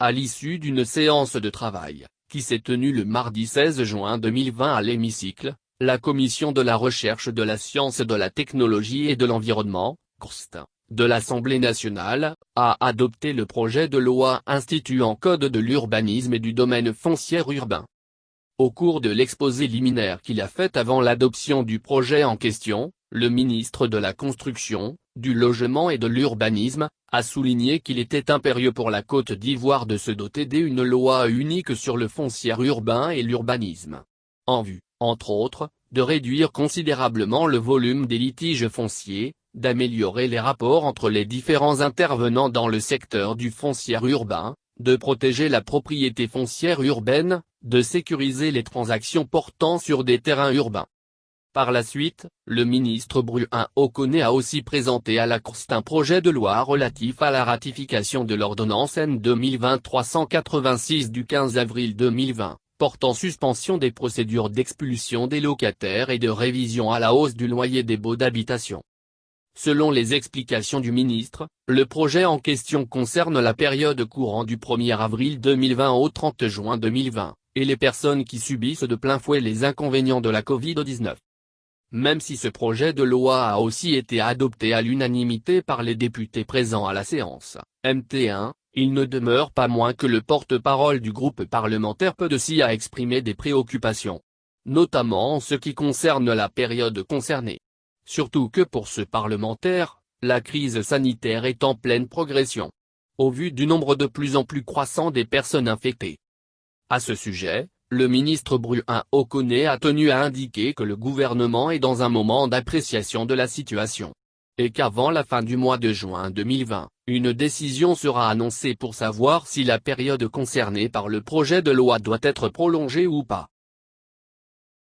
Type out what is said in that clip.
À l'issue d'une séance de travail, qui s'est tenue le mardi 16 juin 2020 à l'hémicycle, la Commission de la recherche de la science de la technologie et de l'environnement, CRST, de l'Assemblée nationale, a adopté le projet de loi instituant Code de l'urbanisme et du domaine foncier urbain. Au cours de l'exposé liminaire qu'il a fait avant l'adoption du projet en question, le ministre de la Construction, du Logement et de l'Urbanisme, a souligné qu'il était impérieux pour la Côte d'Ivoire de se doter d'une loi unique sur le foncier urbain et l'urbanisme. En vue, entre autres, de réduire considérablement le volume des litiges fonciers, d'améliorer les rapports entre les différents intervenants dans le secteur du foncier urbain, de protéger la propriété foncière urbaine, de sécuriser les transactions portant sur des terrains urbains. Par la suite, le ministre Bruin Okone a aussi présenté à la CRST un projet de loi relatif à la ratification de l'ordonnance N 2020-386 du 15 avril 2020, portant suspension des procédures d'expulsion des locataires et de révision à la hausse du loyer des baux d'habitation. Selon les explications du ministre, le projet en question concerne la période courant du 1er avril 2020 au 30 juin 2020, et les personnes qui subissent de plein fouet les inconvénients de la Covid-19. Même si ce projet de loi a aussi été adopté à l'unanimité par les députés présents à la séance, MT1, il ne demeure pas moins que le porte-parole du groupe parlementaire PDCI a exprimé des préoccupations. Notamment en ce qui concerne la période concernée. Surtout que pour ce parlementaire, la crise sanitaire est en pleine progression. Au vu du nombre de plus en plus croissant des personnes infectées. À ce sujet, le ministre Bruin Okone a tenu à indiquer que le gouvernement est dans un moment d'appréciation de la situation. Et qu'avant la fin du mois de juin 2020, une décision sera annoncée pour savoir si la période concernée par le projet de loi doit être prolongée ou pas.